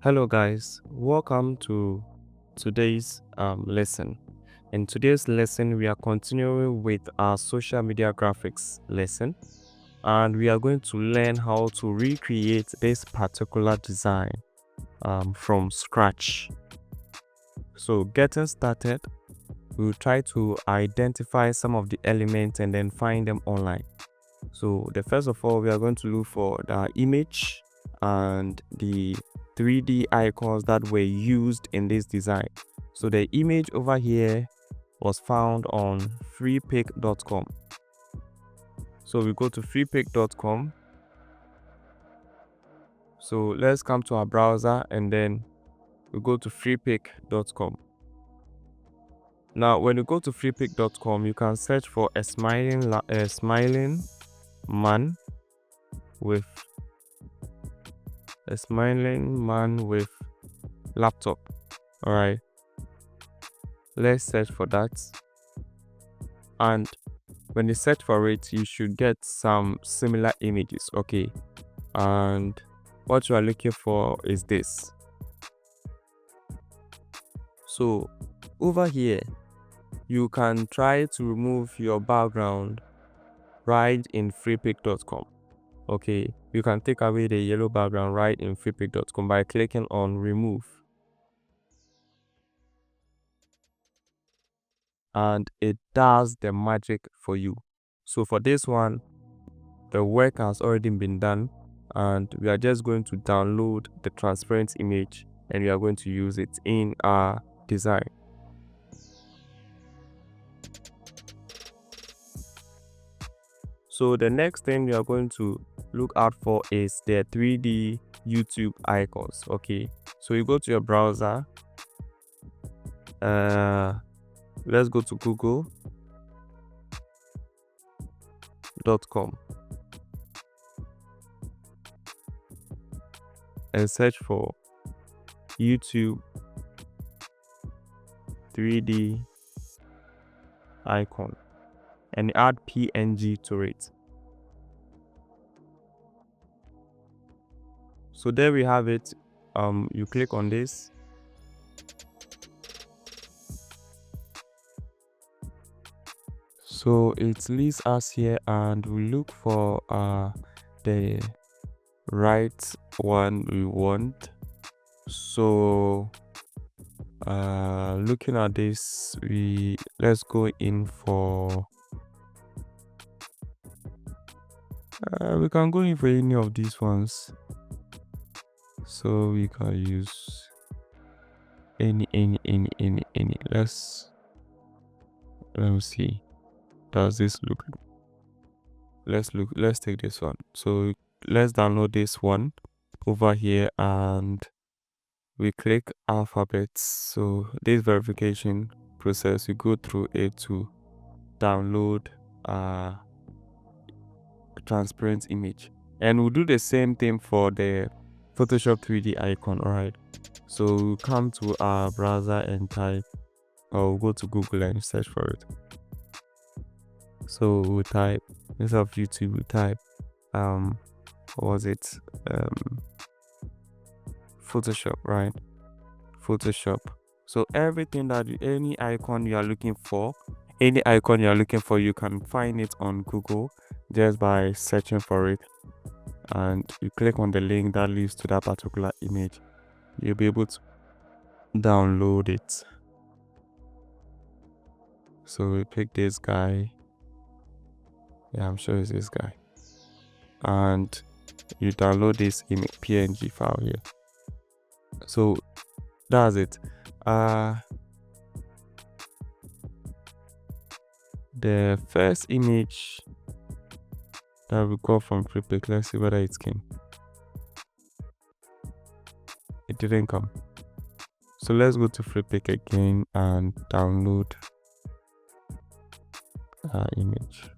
Hello, guys. Welcome to today's lesson. In today's lesson, we are continuing with our social media graphics lesson, and we are going to learn how to recreate this particular design from scratch. So, getting started, we'll try to identify some of the elements and then find them online. So, the first of all, we are going to look for the image and the 3D icons that were used in this design. So the image over here was found on freepik.com. So we go to freepik.com. So let's come to our browser and then we go to freepik.com. Now, when you go to freepik.com, you can search for a smiling man with laptop. All right, let's search for that, and when you search for it, you should get some similar images. Okay, and what you are looking for is this. So over here, you can try to remove your background right in freepik.com. Okay, you can take away the yellow background right in freepik.com by clicking on remove, and it does the magic for you. So for this one, the work has already been done, and we are just going to download the transparent image and we are going to use it in our design. So the next thing we are going to look out for is the 3D YouTube icons. Okay, so you go to your browser, let's go to google.com and search for YouTube 3D icon and add PNG to it. So there we have it. You click on this, so it leads us here and we look for the right one we want. So looking at this, let's go in for we can go in for any of these ones. So we can use any. Let me see. Does this look? Let's take this one. So let's download this one over here and we click alphabets. So this verification process, you go through it to download a transparent image, and we'll do the same thing for the Photoshop 3D icon. All right, so we'll come to our browser and type, or we'll go to Google and search for it. So we'll type, instead of YouTube, we type what was it, Photoshop, right? Photoshop. So everything that any icon you are looking for, you can find it on Google just by searching for it, and you click on the link that leads to that particular image. You'll be able to download it. So we pick this guy. Yeah, I'm sure it's this guy, and you download this image PNG file here. So that's it. The first image that we got from Freepik, let's see whether it came. It didn't come. So let's go to Freepik again and download our image.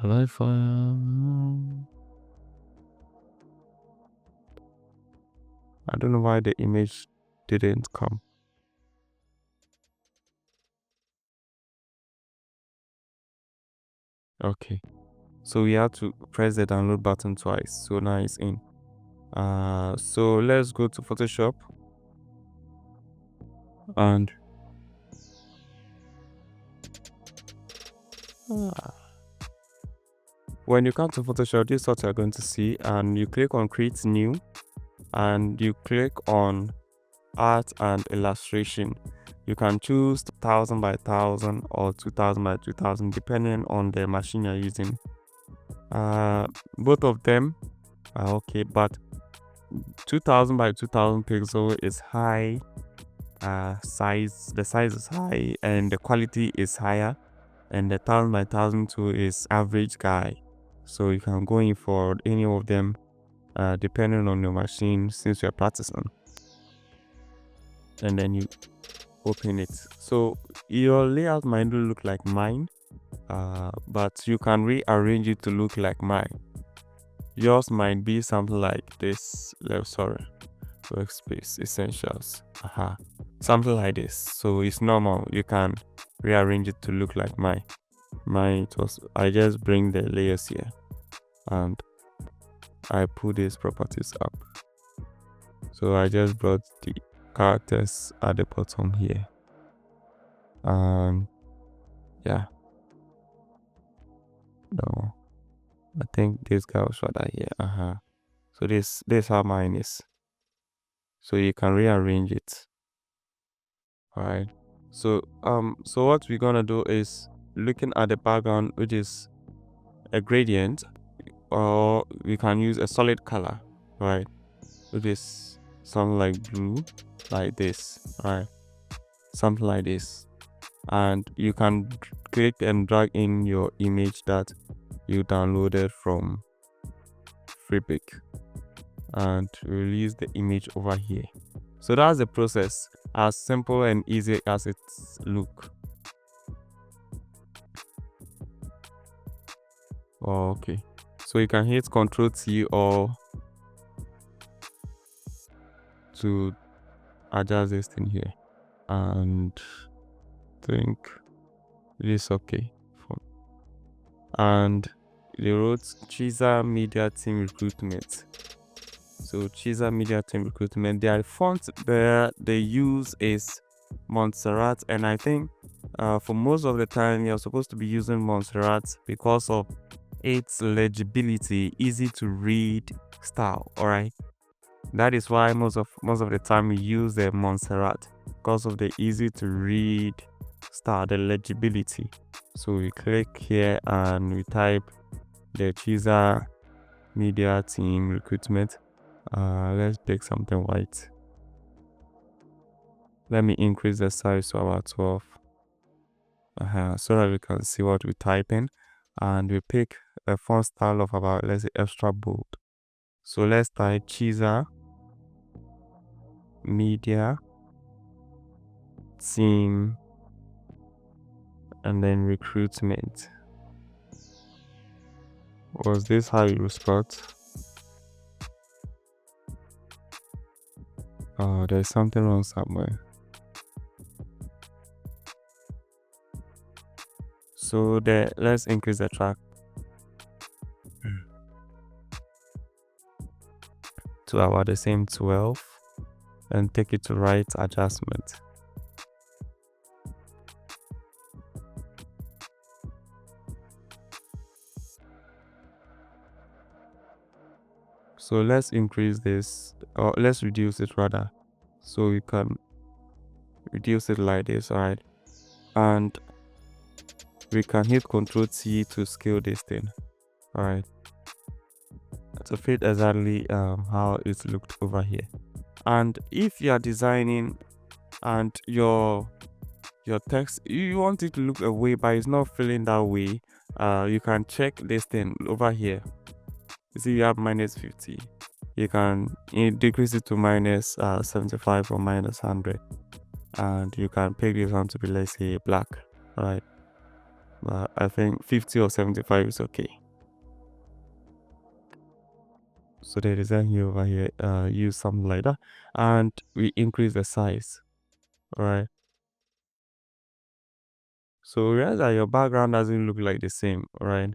Alive file. I don't know why the image didn't come. Okay, So we have to press the download button twice. So now it's in. So let's go to Photoshop and when you come to Photoshop, this is what you're going to see, and you click on create new and you click on art and illustration. You can choose 1000 by 1000 or 2000 by 2000 depending on the machine you're using. Both of them are okay, but 2000 by 2000 pixel is high size. The size is high and the quality is higher, and the 1000 by 1002 is average guy. So you can go in for any of them depending on your machine since you're practicing. And then you open it. So your layout might not look like mine, but you can rearrange it to look like mine. Yours might be something like this. Workspace essentials. Something like this. So it's normal. You can rearrange it to look like mine. I just bring the layers here and I put these properties up. So I just brought the characters at the bottom here. Yeah. No, I think this guy was rather here. So this how mine is. So you can rearrange it. Alright. So what we're gonna do is looking at the background, which is a gradient, or we can use a solid color, right? Which is something like blue, like this, right? Something like this. And you can click and drag in your image that you downloaded from Freepik and release the image over here. So that's the process, as simple and easy as it look. Okay, so you can hit Ctrl T or to adjust this thing here, and think it is okay. And they wrote Chiza Media Team Recruitment. So Chiza Media Team Recruitment, their font there they use is Montserrat, and I think for most of the time you're supposed to be using Montserrat because of its legibility, easy to read style. All right, that is why most of the time we use the Montserrat, because of the easy to read style, the legibility. So we click here and we type the Chiza Media Team Recruitment. Let's take something white. Let me increase the size to about 12. So that we can see what we type in, and we pick a font style of about, let's say, extra bold. So let's type Chiza Media Team and then Recruitment. Was this how you spot? Oh, there's something wrong somewhere. So let's increase the track to about the same 12 and take it to right adjustment. So let's increase this, or let's reduce it rather. So we can reduce it like this, alright? And we can hit Ctrl T to scale this thing, alright? To fit exactly how it looked over here. And if you are designing and your text, you want it to look a way, but it's not feeling that way, you can check this thing over here. You see, you have -50. You can decrease it to -75 or -100, and you can pick this one to be, let's say, black, right? But I think 50 or 75 is okay. So the design here over here, use something like that, and we increase the size, right? So realize that your background doesn't look like the same, right?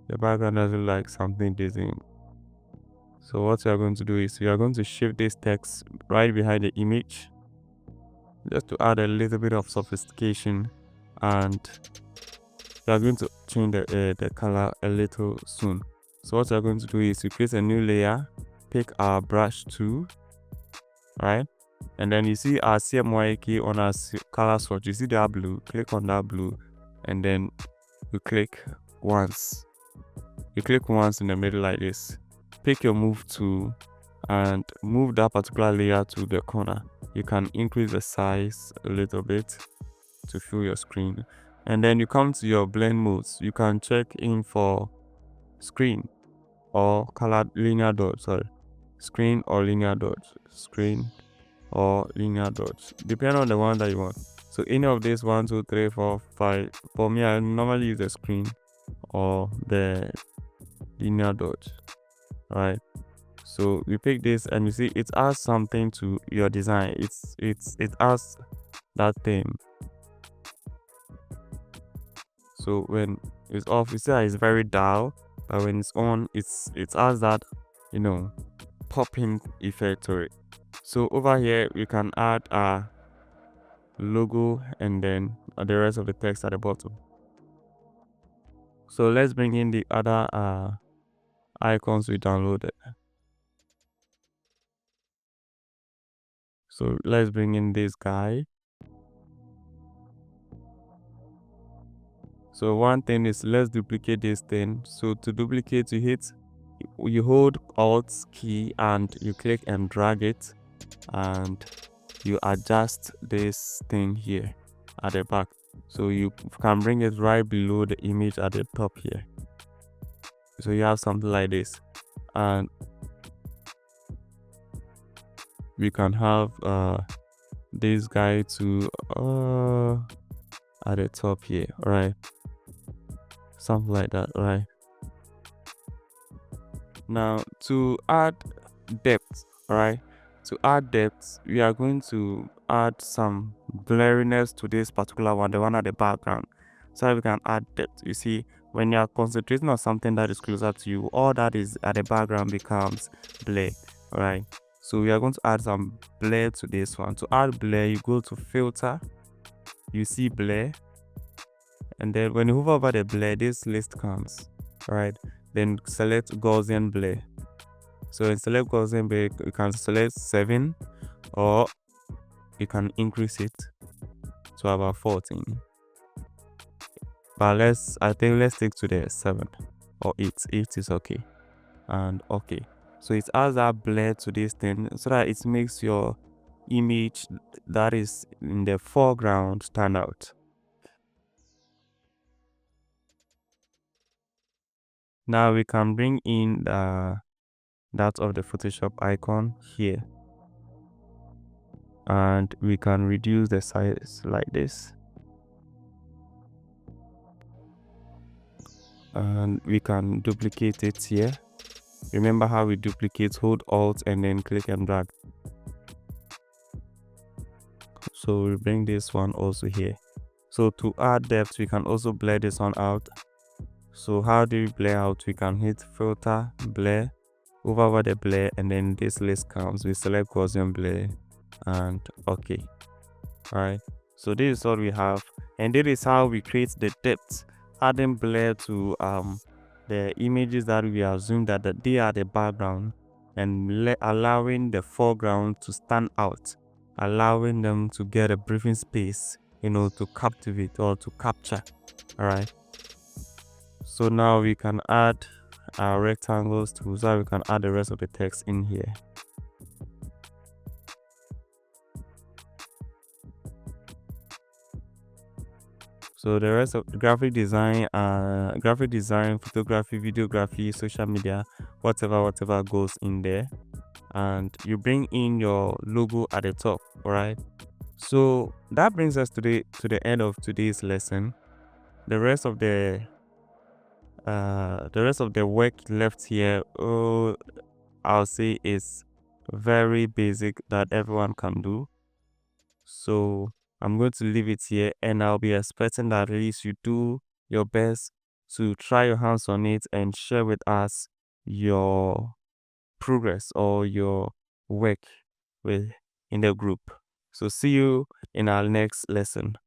The background doesn't like something different. So what you are going to do is you are going to shift this text right behind the image just to add a little bit of sophistication, and you are going to change the color a little soon. So what you are going to do is you create a new layer, pick our brush tool, right? And then you see our CMYK key on our color swatch. You see that blue, click on that blue, and then you click once. You click once in the middle like this. Pick your move tool and move that particular layer to the corner. You can increase the size a little bit to fill your screen. And then you come to your blend modes. You can check in for screen or colored linear dots. Sorry, screen or linear dots. Screen or linear dots, depending on the one that you want. So any of these 1, 2, 3, 4, 5. For me, I normally use the screen or the linear dots, right? So you pick this and you see it adds something to your design. It adds that theme. So when it's off, you see that it's very dull, but when it's on, it adds that, you know, popping effect to it. So over here you can add a logo and then the rest of the text at the bottom. So let's bring in the other icons we downloaded. So let's bring in this guy. So one thing is, let's duplicate this thing. So to duplicate, you hold Alt key and you click and drag it, and you adjust this thing here at the back. So you can bring it right below the image at the top here. So you have something like this, and we can have this guy to at the top here, right? Something like that, right? Now to add depth, right? To add depth, we are going to add some blurriness to this particular one, the one at the background, so we can add depth. You see, when you are concentrating on something that is closer to you, all that is at the background becomes blur, right? So we are going to add some blur to this one. To add blur, you go to filter, you see blur, and then when you hover over the blur, this list comes, right? Then select Gaussian blur. So in select Gaussian blur, you can select 7, or you can increase it to about 14. But let's stick to the 7 or 8. 8 is okay. And okay. So it adds that blur to this thing so that it makes your image that is in the foreground stand out. Now we can bring in that of the Photoshop icon here, and we can reduce the size like this, and we can duplicate it here. Remember how we duplicate? Hold Alt and then click and drag. So we bring this one also here. So to add depth, we can also blur this one out. So how do we blur out? We can hit filter, blur, over the blur, and then this list comes. We select Gaussian blur and okay. All right, so this is what we have, and this is how we create the depth, adding blur to the images that we assume that they are the background, and allowing the foreground to stand out, allowing them to get a breathing space, you know, to captivate or to capture. All right, so now we can add our rectangles to, so we can add the rest of the text in here. So the rest of graphic design, photography, videography, social media, whatever goes in there, and you bring in your logo at the top. All right, so that brings us to the end of today's lesson. The rest of the work left here, I'll say, is very basic that everyone can do. So I'm going to leave it here, and I'll be expecting that at least you do your best to try your hands on it and share with us your progress or your work with in the group. So see you in our next lesson.